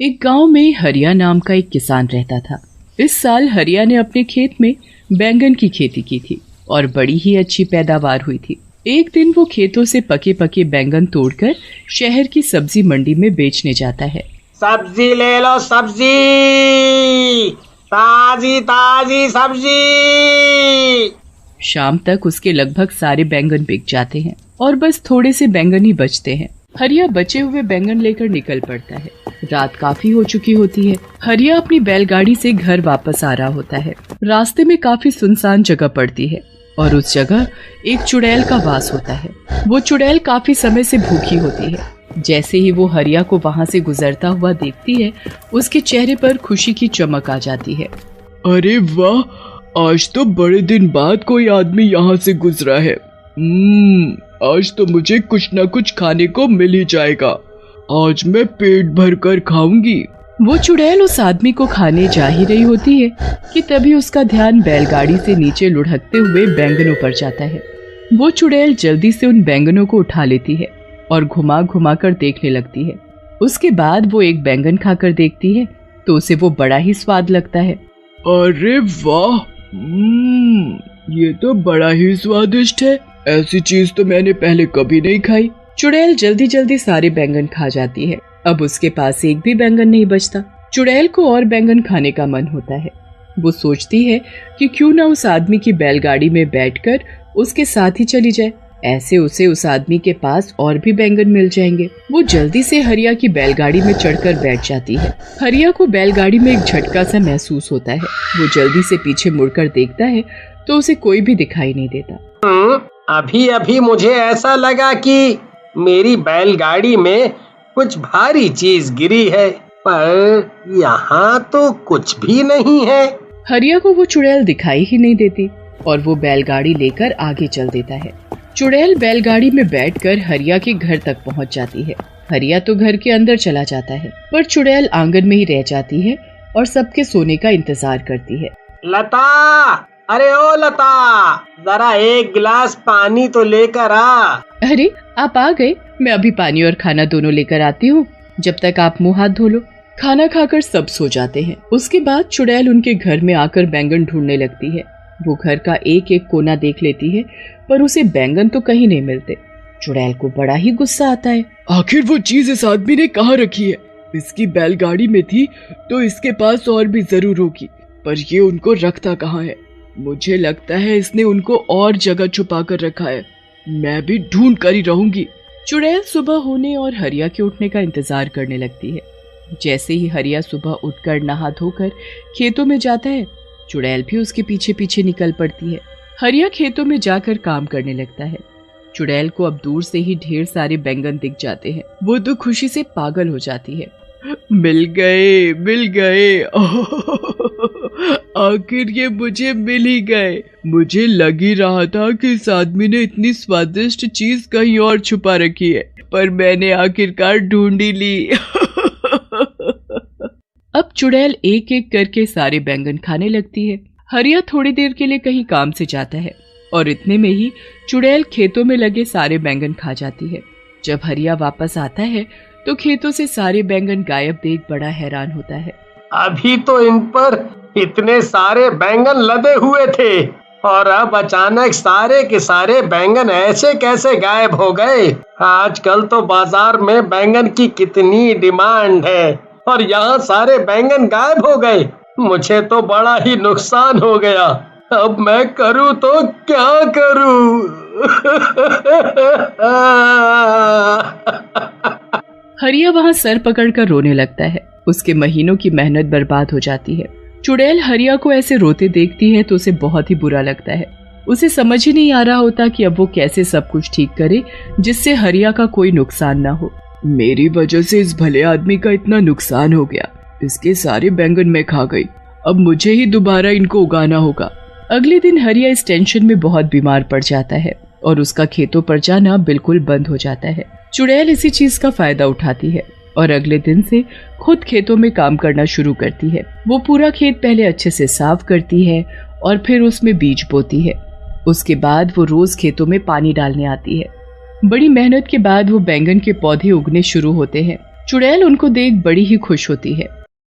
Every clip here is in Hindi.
एक गांव में हरिया नाम का एक किसान रहता था। इस साल हरिया ने अपने खेत में बैंगन की खेती की थी और बड़ी ही अच्छी पैदावार हुई थी। एक दिन वो खेतों से पके पके बैंगन तोड़कर शहर की सब्जी मंडी में बेचने जाता है। सब्जी ले लो, सब्जी ताजी ताजी सब्जी। शाम तक उसके लगभग सारे बैंगन बिक जाते हैं और बस थोड़े से बैंगन ही बचते हैं। हरिया बचे हुए बैंगन लेकर निकल पड़ता है। रात काफी हो चुकी होती है। हरिया अपनी बैलगाड़ी से घर वापस आ रहा होता है। रास्ते में काफी सुनसान जगह पड़ती है और उस जगह एक चुड़ैल का वास होता है। वो चुड़ैल काफी समय से भूखी होती है। जैसे ही वो हरिया को वहाँ से गुजरता हुआ देखती है, उसके चेहरे पर खुशी की चमक आ जाती है। अरे वाह, आज तो बड़े दिन बाद कोई आदमी यहाँ से गुजरा है। आज तो मुझे कुछ न कुछ खाने को मिल ही जाएगा। आज मैं पेट भर कर खाऊंगी। वो चुड़ैल उस आदमी को खाने जा ही रही होती है कि तभी उसका ध्यान बैलगाड़ी से नीचे लुढ़कते हुए बैंगनों पर जाता है। वो चुड़ैल जल्दी से उन बैंगनों को उठा लेती है और घुमा घुमा कर देखने लगती है। उसके बाद वो एक बैंगन खाकर देखती है तो उसे वो बड़ा ही स्वाद लगता है। अरे वाह, ये तो बड़ा ही स्वादिष्ट है। ऐसी चीज तो मैंने पहले कभी नहीं खाई। चुड़ैल जल्दी जल्दी सारे बैंगन खा जाती है। अब उसके पास एक भी बैंगन नहीं बचता। चुड़ैल को और बैंगन खाने का मन होता है। वो सोचती है कि क्यों ना उस आदमी की बैलगाड़ी में बैठकर उसके साथ ही चली जाए। ऐसे उसे उस आदमी के पास और भी बैंगन मिल जाएंगे। वो जल्दी से हरिया की बैलगाड़ी में चढ़कर बैठ जाती है। हरिया को बैलगाड़ी में एक झटका सा महसूस होता है। वो जल्दी से पीछे मुड़कर देखता है तो उसे कोई भी दिखाई नहीं देता। अभी अभी मुझे ऐसा लगा कि मेरी बैलगाड़ी में कुछ भारी चीज गिरी है, पर यहाँ तो कुछ भी नहीं है। हरिया को वो चुड़ैल दिखाई ही नहीं देती और वो बैलगाड़ी लेकर आगे चल देता है। चुड़ैल बैलगाड़ी में बैठकर हरिया के घर तक पहुँच जाती है। हरिया तो घर के अंदर चला जाता है, पर चुड़ैल आंगन में ही रह जाती है और सबके सोने का इंतजार करती है। लता, अरे ओ लता, जरा एक गिलास पानी तो लेकर आ। अरे आप आ गए, मैं अभी पानी और खाना दोनों लेकर आती हूँ। जब तक आप मुंह हाथ धो लो। खाना खाकर सब सो जाते हैं। उसके बाद चुड़ैल उनके घर में आकर बैंगन ढूंढने लगती है। वो घर का एक एक कोना देख लेती है, पर उसे बैंगन तो कहीं नहीं मिलते। चुड़ैल को बड़ा ही गुस्सा आता है। आखिर वो चीज इस आदमी ने कहाँ रखी है? इसकी बैलगाड़ी में थी तो इसके पास और भी जरूर होगी, पर ये उनको रखता कहाँ है? मुझे लगता है इसने उनको और जगह छुपा कर रखा है। मैं भी ढूंढ कर ही रहूंगी। चुड़ैल सुबह होने और हरिया के उठने का इंतजार करने लगती है। जैसे ही हरिया सुबह उठकर नहा धोकर खेतों में जाता है, चुड़ैल भी उसके पीछे पीछे निकल पड़ती है। हरिया खेतों में जाकर काम करने लगता है। चुड़ैल को अब दूर से ही ढेर सारे बैंगन दिख जाते हैं। वो तो खुशी से पागल हो जाती है। मिल गए, मिल गए। आखिर ये मुझे मिल ही गए। मुझे लग ही रहा था कि इस आदमी ने इतनी स्वादिष्ट चीज कहीं और छुपा रखी है, पर मैंने आखिरकार ढूंढ ही ली। अब चुड़ैल एक एक करके सारे बैंगन खाने लगती है। हरिया थोड़ी देर के लिए कहीं काम से जाता है और इतने में ही चुड़ैल खेतों में लगे सारे बैंगन खा जाती है। जब हरिया वापस आता है तो खेतों से सारे बैंगन गायब देख बड़ा हैरान होता है। अभी तो इन पर इतने सारे बैंगन लदे हुए थे और अब अचानक सारे के सारे बैंगन ऐसे कैसे गायब हो गए? आजकल तो बाजार में बैंगन की कितनी डिमांड है और यहाँ सारे बैंगन गायब हो गए। मुझे तो बड़ा ही नुकसान हो गया। अब मैं करूँ तो क्या करूँ? हरिया वहाँ सर पकड़कर रोने लगता है। उसके महीनों की मेहनत बर्बाद हो जाती है। चुड़ैल हरिया को ऐसे रोते देखती है तो उसे बहुत ही बुरा लगता है। उसे समझ ही नहीं आ रहा होता कि अब वो कैसे सब कुछ ठीक करे जिससे हरिया का कोई नुकसान ना हो। मेरी वजह से इस भले आदमी का इतना नुकसान हो गया। इसके सारे बैंगन मैं खा गई। अब मुझे ही दोबारा इनको उगाना होगा। अगले दिन हरिया इस टेंशन में बहुत बीमार पड़ जाता है और उसका खेतों पर जाना बिल्कुल बंद हो जाता है। चुड़ैल इसी चीज का फायदा उठाती है और अगले दिन से खुद खेतों में काम करना शुरू करती है। वो पूरा खेत पहले अच्छे से साफ करती है और फिर उसमें बीज बोती है। उसके बाद वो रोज खेतों में पानी डालने आती है। बड़ी मेहनत के बाद वो बैंगन के पौधे उगने शुरू होते हैं। चुड़ैल उनको देख बड़ी ही खुश होती है।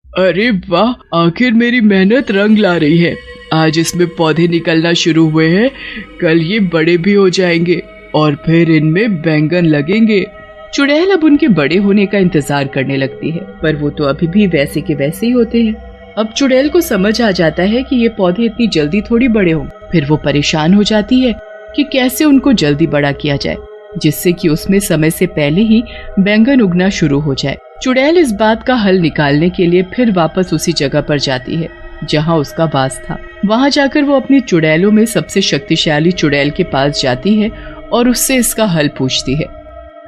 अरे वाह, आखिर मेरी मेहनत रंग ला रही है। आज इसमें पौधे निकलना शुरू हुए हैं, कल ये बड़े भी हो जाएंगे और फिर इनमें बैंगन लगेंगे। चुड़ैल अब उनके बड़े होने का इंतजार करने लगती है, पर वो तो अभी भी वैसे के वैसे ही होते हैं। अब चुड़ैल को समझ आ जाता है कि ये पौधे इतनी जल्दी थोड़ी बड़े हों। फिर वो परेशान हो जाती है कि कैसे उनको जल्दी बड़ा किया जाए, जिससे कि उसमें समय से पहले ही बैंगन उगना शुरू हो जाए। चुड़ैल इस बात का हल निकालने के लिए फिर वापस उसी जगह पर जाती है जहाँ उसका वास था। वहाँ जाकर वो अपनी चुड़ैलों में सबसे शक्तिशाली चुड़ैल के पास जाती है और उससे इसका हल पूछती है।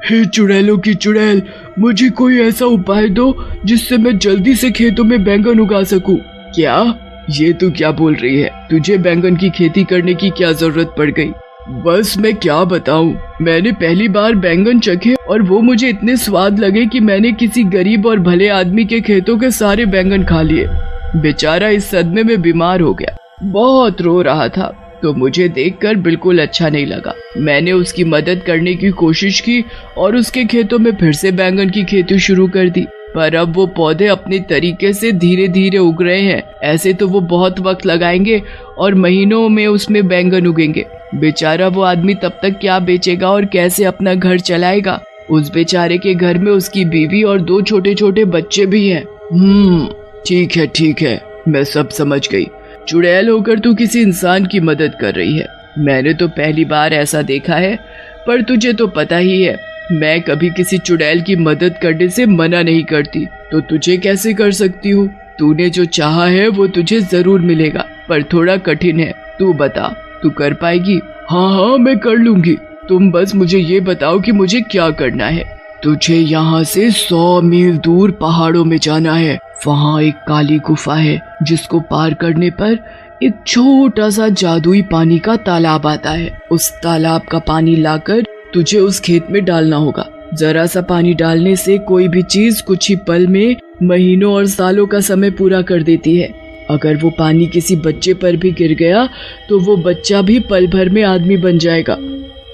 हे चुड़ैलों की चुड़ैल, मुझे कोई ऐसा उपाय दो जिससे मैं जल्दी से खेतों में बैंगन उगा सकूं। क्या? ये तू क्या बोल रही है? तुझे बैंगन की खेती करने की क्या जरूरत पड़ गई? बस मैं क्या बताऊं, मैंने पहली बार बैंगन चखे और वो मुझे इतने स्वाद लगे कि मैंने किसी गरीब और भले आदमी के खेतों के सारे बैंगन खा लिए। बेचारा इस सदमे में बीमार हो गया, बहुत रो रहा था, तो मुझे देखकर बिल्कुल अच्छा नहीं लगा। मैंने उसकी मदद करने की कोशिश की और उसके खेतों में फिर से बैंगन की खेती शुरू कर दी, पर अब वो पौधे अपने तरीके से धीरे धीरे उग रहे हैं। ऐसे तो वो बहुत वक्त लगाएंगे और महीनों में उसमें बैंगन उगेंगे। बेचारा वो आदमी तब तक क्या बेचेगा और कैसे अपना घर चलाएगा? उस बेचारे के घर में उसकी बीवी और 2 छोटे छोटे बच्चे भी हैं। ठीक है, मैं सब समझ गई। चुड़ैल होकर तू किसी इंसान की मदद कर रही है। मैंने तो पहली बार ऐसा देखा है, पर तुझे तो पता ही है मैं कभी किसी चुड़ैल की मदद करने से मना नहीं करती, तो तुझे कैसे कर सकती हूँ? तूने जो चाहा है वो तुझे जरूर मिलेगा, पर थोड़ा कठिन है। तू बता, तू कर पाएगी? हाँ, मैं कर लूंगी। तुम बस मुझे ये बताओ कि मुझे क्या करना है। तुझे यहाँ से 100 मील दूर पहाड़ों में जाना है। वहाँ एक काली गुफा है जिसको पार करने पर एक छोटा सा जादुई पानी का तालाब आता है। उस तालाब का पानी लाकर तुझे उस खेत में डालना होगा। जरा सा पानी डालने से कोई भी चीज कुछ ही पल में महीनों और सालों का समय पूरा कर देती है। अगर वो पानी किसी बच्चे पर भी गिर गया तो वो बच्चा भी पल भर में आदमी बन जाएगा।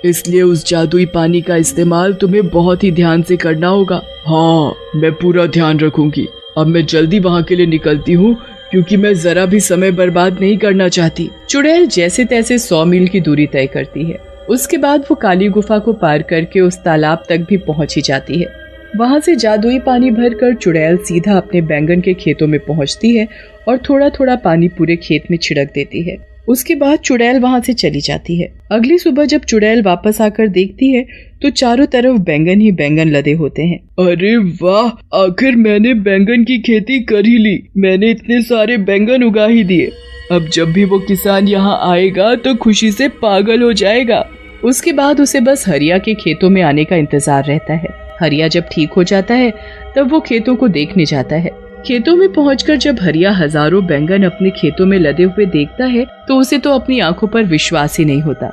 इसलिए उस जादुई पानी का इस्तेमाल तुम्हें बहुत ही ध्यान से करना होगा। हाँ, मैं पूरा ध्यान रखूंगी। अब मैं जल्दी वहाँ के लिए निकलती हूँ, क्योंकि मैं जरा भी समय बर्बाद नहीं करना चाहती। चुड़ैल जैसे तैसे 100 मील की दूरी तय करती है। उसके बाद वो काली गुफा को पार करके उस तालाब तक भी पहुंच ही जाती है। वहां से जादुई पानी भरकर चुड़ैल सीधा अपने बैंगन के खेतों में पहुंचती है और थोड़ा थोड़ा पानी पूरे खेत में छिड़क देती है। उसके बाद चुड़ैल वहां से चली जाती है। अगली सुबह जब चुड़ैल वापस आकर देखती है तो चारों तरफ बैंगन ही बैंगन लदे होते हैं। अरे वाह, आखिर मैंने बैंगन की खेती कर ही ली। मैंने इतने सारे बैंगन उगा ही दिए। अब जब भी वो किसान यहाँ आएगा तो खुशी से पागल हो जाएगा। उसके बाद उसे बस हरिया के खेतों में आने का इंतजार रहता है। हरिया जब ठीक हो जाता है तब वो खेतों को देखने जाता है। खेतों में पहुंचकर जब हरिया हजारों बैंगन अपने खेतों में लदे हुए देखता है तो उसे तो अपनी आंखों पर विश्वास ही नहीं होता।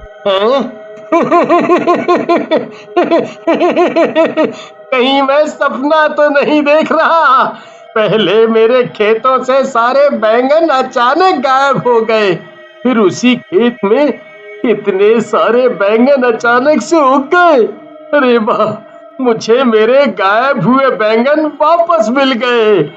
कहीं मैं सपना तो नहीं देख रहा? पहले मेरे खेतों से सारे बैंगन अचानक गायब हो गए, फिर उसी खेत में इतने सारे बैंगन अचानक से उग गए। अरे वाह, मुझे मेरे गायब हुए बैंगन वापस मिल गए।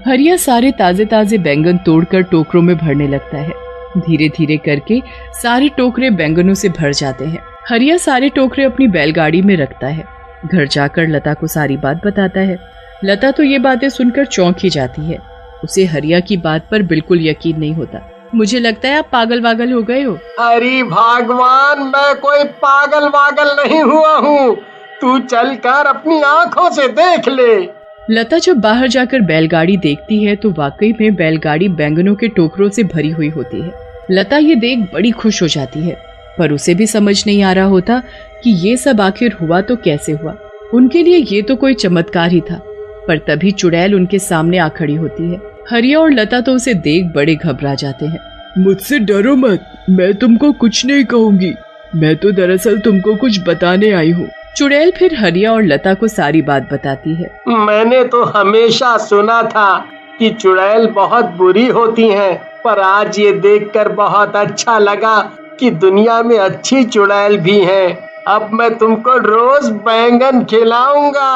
हरिया सारे ताजे ताजे बैंगन तोड़कर टोकरों में भरने लगता है। धीरे धीरे करके सारे टोकरे बैंगनों से भर जाते हैं। हरिया सारे टोकरे अपनी बैलगाड़ी में रखता है। घर जाकर लता को सारी बात बताता है। लता तो ये बातें सुनकर चौंक ही जाती है। उसे हरिया की बात पर बिल्कुल यकीन नहीं होता। मुझे लगता है आप पागल वागल हो गए हो। अरे भगवान, मैं कोई पागल वागल नहीं हुआ हूँ। तू चलकर अपनी आंखों से देख ले। लता जब बाहर जाकर बैलगाड़ी देखती है तो वाकई में बैलगाड़ी बैंगनों के टोकरों से भरी हुई होती है। लता ये देख बड़ी खुश हो जाती है, पर उसे भी समझ नहीं आ रहा होता कि ये सब आखिर हुआ तो कैसे हुआ। उनके लिए ये तो कोई चमत्कार ही था। पर तभी चुड़ैल उनके सामने आ खड़ी होती है। हरिया और लता तो उसे देख बड़े घबरा जाते हैं। मुझसे डरो मत, मैं तुमको कुछ नहीं कहूँगी। मैं तो दरअसल तुमको कुछ बताने आई हूँ। चुड़ैल फिर हरिया और लता को सारी बात बताती है। मैंने तो हमेशा सुना था कि चुड़ैल बहुत बुरी होती हैं, पर आज ये देखकर बहुत अच्छा लगा कि दुनिया में अच्छी चुड़ैल भी हैं। अब मैं तुमको रोज बैंगन खिलाऊंगा।